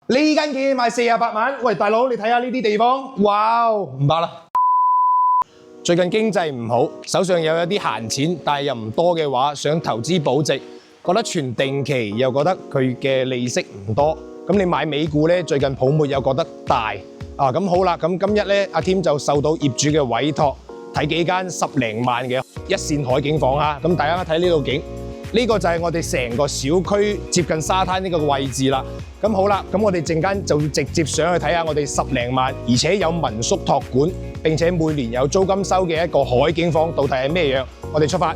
呢間嘢賣48萬，喂大佬你睇下呢啲地方，哇唔得啦！最近經濟唔好，手上有一啲閒錢，但係又唔多嘅話，想投資保值，覺得存定期又覺得佢嘅利息唔多，咁你買美股咧，最近泡沫又覺得大啊，咁好啦，咁今日咧阿添就受到業主嘅委託，睇幾間10零萬嘅一線海景房啊，咁大家睇呢度景。呢個就係我哋成個小區接近沙灘呢個位置啦。咁好啦，咁我哋陣間就直接上去睇下我哋10零萬，而且有民宿託管，並且每年有租金收嘅一個海景房，到底係咩樣？我哋出發。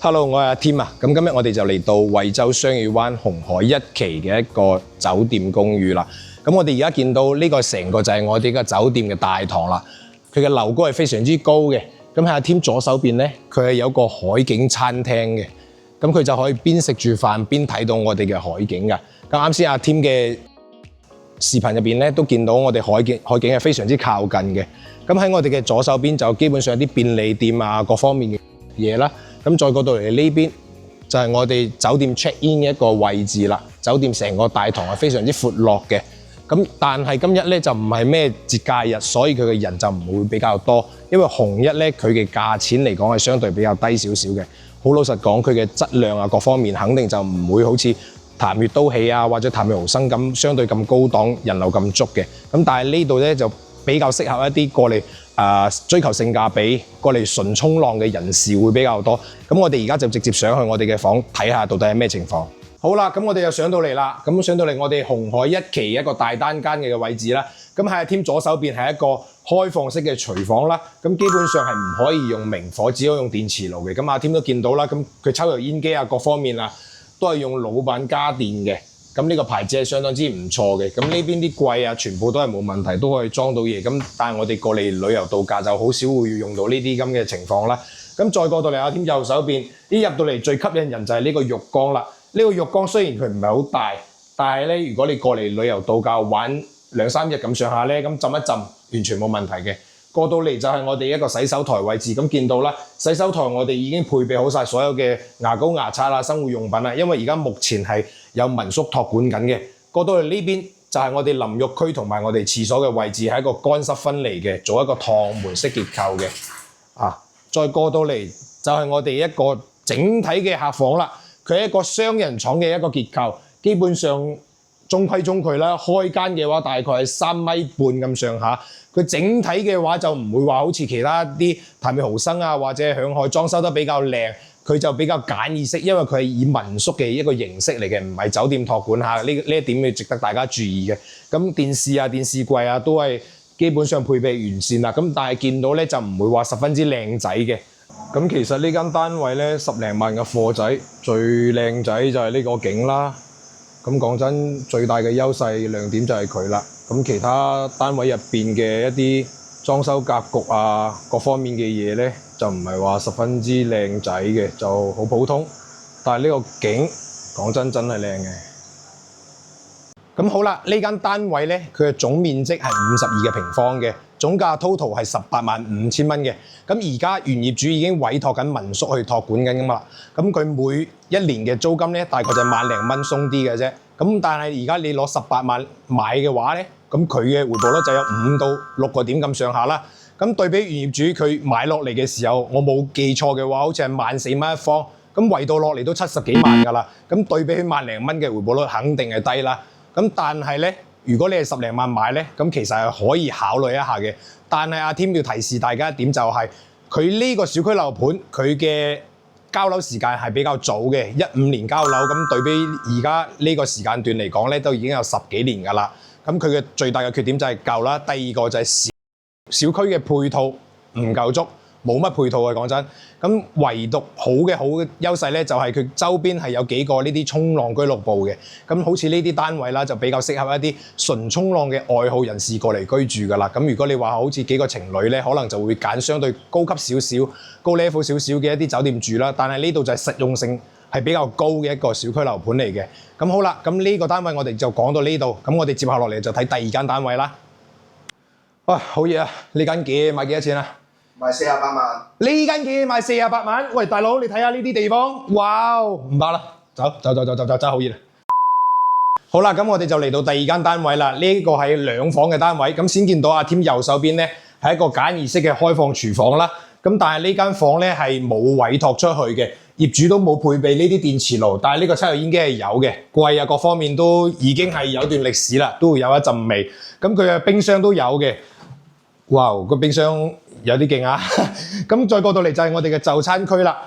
Hello， 我係阿添啊，咁今日我哋就嚟到惠州雙月灣紅海1期嘅一個酒店公寓啦。咁我哋而家見到呢個成個就係我哋嘅酒店嘅大堂啦。佢嘅樓高係非常之高嘅。咁喺阿添左手邊咧，佢係有個海景餐廳嘅。咁佢就可以邊食住飯邊睇到我哋嘅海景㗎。咁啱先阿添嘅視頻入邊咧都見到我哋海景係非常之靠近嘅。咁喺我哋嘅左手邊就基本上有啲便利店啊各方面嘅嘢啦。咁再過到嚟呢邊就係我哋酒店 check in 嘅一個位置啦。酒店成個大堂係非常之闊落嘅。咁但係今日咧就唔係咩節假日，所以佢嘅人就唔會比較多。因為紅一咧佢嘅價錢嚟講係相對比較低少少嘅。好老實講，佢嘅質量啊各方面肯定就唔會好似潭悅都喜啊或者潭悅豪生咁相對咁高檔，人流咁足嘅。咁但係呢度咧就比較適合一啲過嚟追求性價比、過嚟純衝浪嘅人士會比較多。咁我哋而家就直接上去我哋嘅房睇下到底係咩情況。好啦，咁我哋又上到嚟啦。咁上到嚟我哋紅海1期一個大單間嘅位置啦。咁喺阿添左手邊係一個開放式嘅廚房啦。咁基本上係唔可以用明火，只可以用電磁爐嘅。咁阿添都見到啦。咁佢抽油煙機啊各方面啊都係用老闆家電嘅。咁呢個牌子係相當之唔錯嘅，咁呢邊啲櫃啊，全部都係冇問題，都可以裝到嘢。咁但係我哋過嚟旅遊度假就好少會用到呢啲咁嘅情況啦。咁再過到嚟阿添右手邊，一入到嚟最吸引人就係呢個浴缸啦。呢個浴缸雖然佢唔係好大，但係咧如果你過嚟旅遊度假玩2、3日咁上下咧，咁浸一浸完全冇問題嘅。過到嚟就係我哋一個洗手台位置，咁見到啦，洗手台我哋已經配備好晒所有嘅牙膏、牙刷啊、生活用品啦。因為而家目前係有民宿託管緊嘅。過到嚟呢邊就係我哋淋浴區同埋我哋廁所嘅位置，係一個乾濕分離嘅，做一個趟門式結構嘅。再過到嚟就係我哋一個整體嘅客房啦。佢係一個雙人床嘅一個結構，基本上中規中矩啦。開間嘅話大概係3米半咁上下。佢整體嘅話就唔會話好似其他啲潭悅豪生啊或者享海裝修得比較靚，佢就比較簡易式，因為佢係以民宿嘅一個形式嚟嘅，唔係酒店託管下。呢一點要值得大家注意嘅。咁電視啊、電視櫃啊都係基本上配備完善啦。咁但係見到咧就唔會話十分之靚仔嘅。咁其實呢間單位咧10零萬嘅貨仔，最靚仔就係呢個景啦。咁講真，最大嘅優勢亮點就係佢啦。咁其他單位入邊嘅一啲裝修格局啊，各方面嘅嘢咧，就唔係話十分之靚仔嘅，就好普通。但係呢個景講真係靚嘅。咁好啦，呢間單位咧，佢嘅總面積係52嘅平方嘅，總價 total 係185000蚊嘅。咁而家原業主已經委託緊民宿去託管緊㗎嘛。咁佢每一年嘅租金咧，大概就萬零蚊鬆啲嘅啫。咁但係而家你攞18萬買嘅話咧，咁佢嘅回報率就有5到6個點咁上下啦。咁對比原業主佢買落嚟嘅時候，我冇記錯嘅話，好似係14蚊一方，咁圍到落嚟都70幾萬㗎啦。咁對比起萬零蚊嘅回報率，肯定係低啦。咁但係咧，如果你係10零萬買咧，咁其實係可以考慮一下嘅。但係阿添要提示大家一點就係，佢呢個小區樓盤佢嘅交樓時間係比較早嘅，15年交樓，咁對比而家呢個時間段嚟講咧，都已經有10幾年㗎啦。咁佢嘅最大嘅缺點就係舊啦，第二個就係小區嘅配套唔夠足，冇乜配套嘅講真。咁唯獨好嘅優勢咧，就係佢周邊係有幾個呢啲衝浪俱樂部嘅。咁好似呢啲單位啦，就比較適合一啲純衝浪嘅愛好人士過嚟居住㗎啦。咁如果你話好似幾個情侶咧，可能就會揀相對高級少少、高 level 少少嘅一啲酒店住啦。但係呢度就係實用性係比較高嘅一個小區樓盤嚟嘅。咁好啦，咁呢個單位我哋就講到呢度。咁我哋接下落嚟就睇第二間單位啦。哇，好嘢啊！呢間嘢賣幾多錢啊？賣48萬。呢間嘢賣48萬。喂，大佬，你睇下呢啲地方，哇！唔怕啦，走，好熱啊！好啦，咁我哋就嚟到第二間單位啦。呢個係2房嘅單位。咁先見到阿添右手邊咧係一個簡易式嘅開放廚房啦。咁但係呢間房咧係冇委託出去嘅，業主都冇配備呢啲電磁爐，但係呢個抽油煙機係有嘅，櫃啊各方面都已經係有段歷史啦，都會有一陣味。咁佢嘅冰箱都有嘅。哇！個冰箱有啲勁啊！咁再過到嚟就係我哋嘅就餐區啦。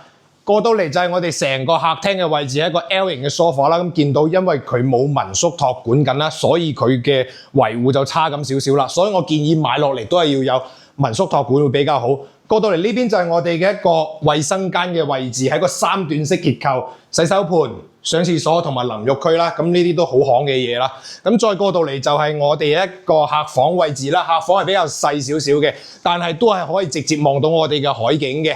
過到嚟就係我哋成個客廳嘅位置，係一個 L 型嘅 sofa 啦。咁見到因為佢冇民宿託管緊啦，所以佢嘅維護就差咁少少啦。所以我建議買落嚟都係要有民宿託管會比較好。過到嚟呢邊就係我哋嘅一個衛生間嘅位置，係一個3段式結構，洗手盤、上廁所同埋淋浴區啦。咁呢啲都好行嘅嘢啦。咁再過到嚟就係我哋一個客房位置啦。客房係比較細少少嘅，但係都係可以直接望到我哋嘅海景嘅。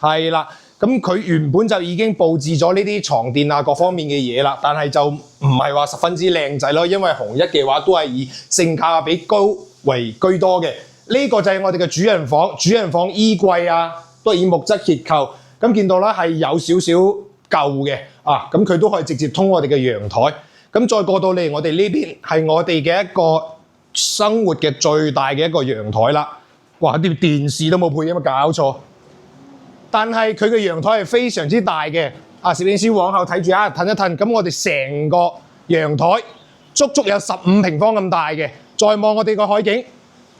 係啦，咁佢原本就已經佈置咗呢啲床墊啊各方面嘅嘢啦，但係就唔係話十分之靚仔咯，因為紅一嘅話都係以性價比高為居多嘅。呢個就係我哋嘅主人房，主人房衣櫃啊都係以木質結構，咁見到啦係有少少舊嘅啊，咁佢都可以直接通我哋嘅陽台。咁再過到嚟我哋呢邊係我哋嘅一個生活嘅最大嘅一個陽台啦。哇！啲電視都冇配，有冇搞錯？但係佢嘅陽台係非常之大嘅。啊，攝影師往後睇住啊，褪一褪。咁我哋成個陽台足足有15平方咁大嘅。再望我哋個海景。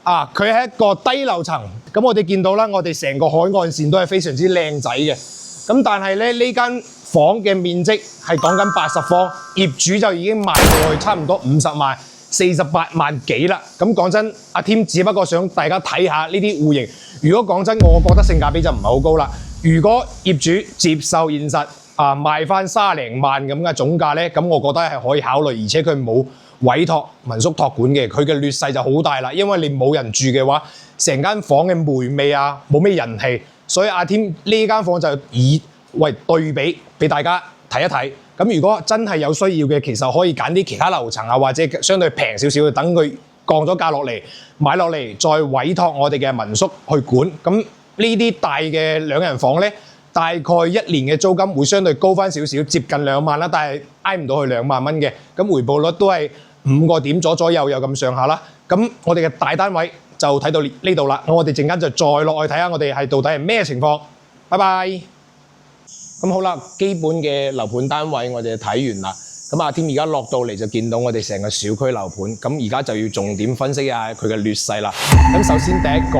啊！佢係一個低樓層，咁我哋見到啦，我哋成個海岸線都係非常之靚仔嘅。咁但係咧，呢間房嘅面積係講緊80方，業主就已經賣過去差唔多50萬、48萬幾啦。咁講真，阿添只不過想大家睇下呢啲戶型。如果講真，我覺得性價比就唔係好高啦。如果業主接受現實啊，賣翻30零萬咁嘅總價咧，咁我覺得係可以考慮，而且佢冇委託民宿託管嘅，佢嘅劣勢就好大啦。因為你冇人住嘅話，成間房嘅霉味啊，冇咩人氣，所以阿添呢間房就以為對比俾大家睇一睇。咁如果真係有需要嘅，其實可以揀啲其他樓層啊，或者相對平少少嘅，等佢降咗價落嚟，買落嚟再委託我哋嘅民宿去管。咁呢啲大嘅2人房咧，大概1年嘅租金會相對高翻少少，接近2萬啦，但係挨唔到去2萬蚊嘅。咁回報率都係5個點左右有咁上下啦。咁我哋嘅大單位就睇到呢度啦。我哋陣間就再落去睇下我哋係到底係咩情況。拜拜。咁好啦，基本嘅樓盤單位我哋睇完啦。咁阿添而家落到嚟就見到我哋成個小區樓盤。咁而家就要重點分析一下佢嘅劣勢啦。咁首先第一個，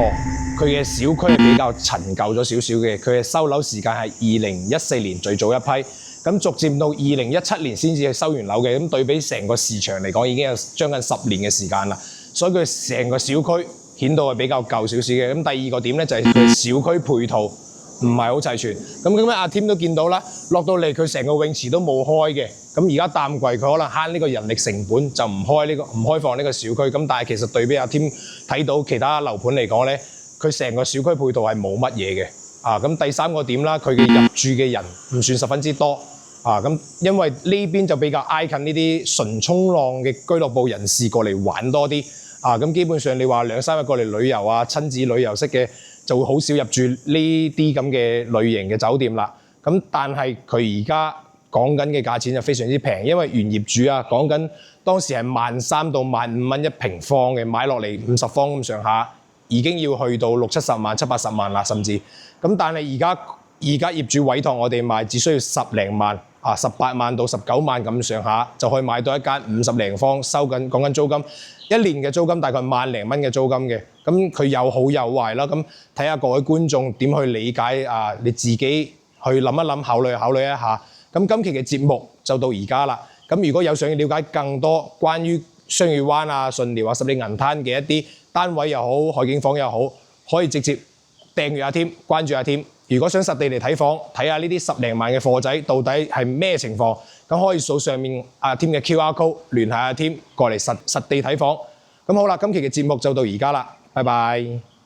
佢嘅小區係比較陳舊咗少少嘅。佢嘅收樓時間係2014年最早一批。咁逐漸到2017年先至係收完樓嘅，咁對比成個市場嚟講，已經有將近10年嘅時間啦。所以佢成個小區顯到係比較舊少少嘅。咁第二個點咧就係佢小區配套唔係好齊全。咁阿添都見到啦，落到嚟佢成個泳池都冇開嘅。咁而家淡季佢可能慳呢個人力成本就唔開放呢個小區。咁但係其實對比阿添睇到其他樓盤嚟講咧，佢成個小區配套係冇乜嘢嘅。咁第三個點啦，佢嘅入住嘅人唔算十分之多。咁因為呢邊就比較挨近呢啲純衝浪嘅俱樂部人士過嚟玩多啲。咁基本上你話2-3日過嚟旅遊啊，親子旅遊式嘅就會好少入住呢啲咁嘅類型嘅酒店啦。咁但係佢而家講緊嘅價錢就非常之平，因為原業主啊講緊當時係13,000到15,000蚊1平方嘅，買落嚟50方咁上下，已經要去到60-70萬、70-80萬啦，甚至。咁但係而家業主委託我哋賣，只需要10零萬，18萬到19萬咁上下，就可以買到一間50零方，講緊租金1年嘅租金大概萬零蚊嘅租金嘅。咁佢有好有壞啦。咁睇下各位觀眾點去理解你自己去諗一諗，考慮一下。咁今期嘅節目就到而家啦。咁如果有想要了解更多關於雙魚灣順寮十里銀灘嘅一啲單位又好，海景房又好，可以直接訂閱阿添，關注阿添。如果想實地嚟睇房，睇下呢啲10零萬嘅貨仔到底係咩情況，咁可以掃上面阿添嘅 QR code 聯繫阿添過嚟實地睇房。咁好啦，今期嘅節目就到而家啦，拜拜。